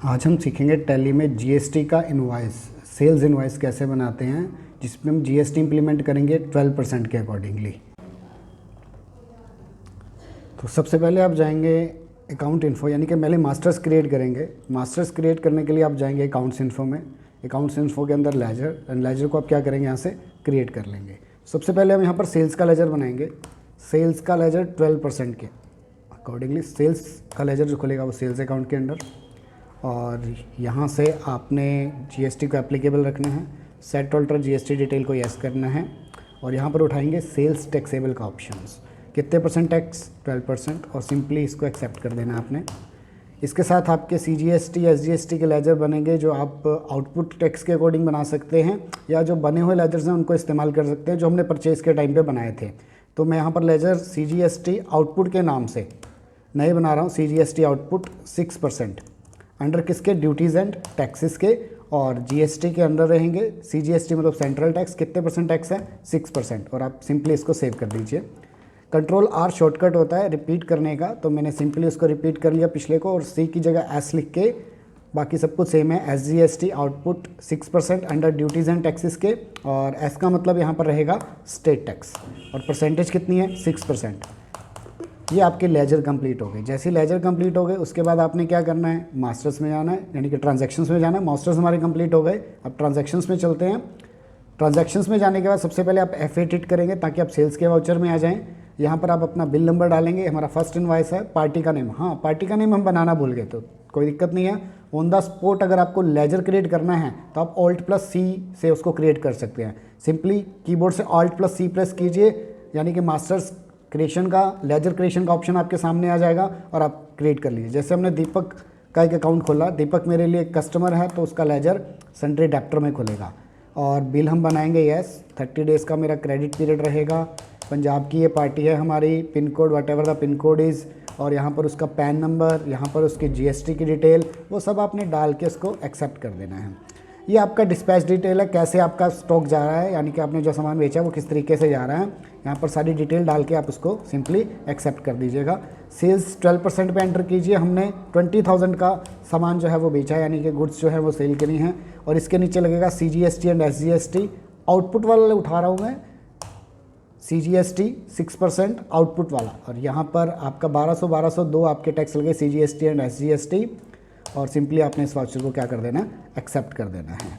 आज हम सीखेंगे टैली में जीएसटी का इनवॉइस, सेल्स इनवॉइस कैसे बनाते हैं, जिसमें हम जीएसटी इंप्लीमेंट करेंगे 12% के अकॉर्डिंगली। तो सबसे पहले आप जाएंगे अकाउंट इन्फो, यानी कि पहले मास्टर्स क्रिएट करेंगे। मास्टर्स क्रिएट करने के लिए आप जाएंगे अकाउंट्स इन्फो में। अकाउंट्स इन्फो के अंदर लेजर, एंड लेजर को आप क्या करेंगे, यहाँ से क्रिएट कर लेंगे। सबसे पहले हम यहाँ पर सेल्स का लेजर बनाएंगे। सेल्स का लेजर 12% के अकॉर्डिंगली सेल्स का लेजर जो खुलेगा वो सेल्स अकाउंट के अंदर, और यहाँ से आपने जीएसटी को एप्लीकेबल रखना है। सेट ऑल्टर जीएसटी डिटेल को यस करना है, और यहाँ पर उठाएंगे सेल्स टैक्सेबल का ऑप्शंस। कितने परसेंट टैक्स? 12%, और सिंपली इसको एक्सेप्ट कर देना आपने। इसके साथ आपके सीजीएसटी एसजीएसटी के लेजर बनेंगे, जो आप आउटपुट टैक्स के अकॉर्डिंग बना सकते हैं, या जो बने हुए लेजर्स हैं उनको इस्तेमाल कर सकते हैं जो हमने परचेज़ के टाइम पे बनाए थे। तो मैं यहाँ पर लेजर सीजीएसटी आउटपुट के नाम से नए बना रहा हूँ, सीजीएसटी आउटपुट 6%, अंडर किसके? ड्यूटीज़ एंड टैक्सेस के, और जीएसटी के अंदर रहेंगे। सीजीएसटी मतलब सेंट्रल टैक्स, कितने परसेंट टैक्स है? 6%, और आप सिंपली इसको सेव कर दीजिए। कंट्रोल आर शॉर्टकट होता है रिपीट करने का, तो मैंने सिंपली उसको रिपीट कर लिया पिछले को, और सी की जगह एस लिख के बाकी सब कुछ सेम है। SGST output 6% under duties and taxes के, और एस का मतलब यहाँ पर रहेगा स्टेट टैक्स, और परसेंटेज कितनी है? 6%। ये आपके लेजर कंप्लीट हो गए। जैसे लेजर कंप्लीट हो गए उसके बाद आपने क्या करना है? मास्टर्स में जाना है, यानी कि ट्रांजैक्शंस में जाना है। मास्टर्स हमारे कंप्लीट हो गए, अब ट्रांजैक्शंस में चलते हैं। ट्रांजैक्शंस में जाने के बाद सबसे पहले आप F8 हिट करेंगे ताकि आप सेल्स के वाउचर में आ जाएं। यहाँ पर आप अपना बिल नंबर डालेंगे। हमारा फर्स्ट इनवॉइस है। पार्टी का नेम, हाँ पार्टी का नेम हम बनाना भूल गए तो कोई दिक्कत नहीं है। ऑन द स्पॉट अगर आपको लेजर क्रिएट करना है तो आप Alt+C से उसको क्रिएट कर सकते हैं। सिंपली कीबोर्ड से Alt+C प्रेस कीजिए, यानी कि मास्टर्स क्रिएशन का, लेजर क्रिएशन का ऑप्शन आपके सामने आ जाएगा, और आप क्रिएट कर लीजिए। जैसे हमने दीपक का एक अकाउंट खोला, दीपक मेरे लिए एक कस्टमर है, तो उसका लेजर सन्ड्री डेप्टर में खुलेगा। और बिल हम बनाएंगे यस, 30 डेज़ का मेरा क्रेडिट पीरियड रहेगा। पंजाब की ये पार्टी है हमारी, pin code what ever the pin code is, और यहाँ पर उसका पैन नंबर, यहाँ पर उसकी जीएसटी की डिटेल, वो सब आपने डाल के उसको एक्सेप्ट कर देना है। ये आपका डिस्पैच डिटेल है, कैसे आपका स्टॉक जा रहा है, यानी कि आपने जो सामान बेचा वो किस तरीके से जा रहा है। यहाँ पर सारी डिटेल डाल के आप उसको सिंपली एक्सेप्ट कर दीजिएगा। सेल्स 12% पे एंटर कीजिए। हमने 20,000 का सामान जो है वो बेचा है, यानी कि गुड्स जो है वो सेल करी हैं, और इसके नीचे लगेगा सीजीएसटी एंड एसजीएसटी। आउटपुट वाला उठा रहा हूँ मैं, सीजीएसटी 6% आउटपुट वाला, और यहाँ पर आपका 1202 आपके टैक्स लगे सीजीएसटी एंड एसजीएसटी, और सिंपली आपने इस वाउचर को क्या कर देना है? एक्सेप्ट कर देना है।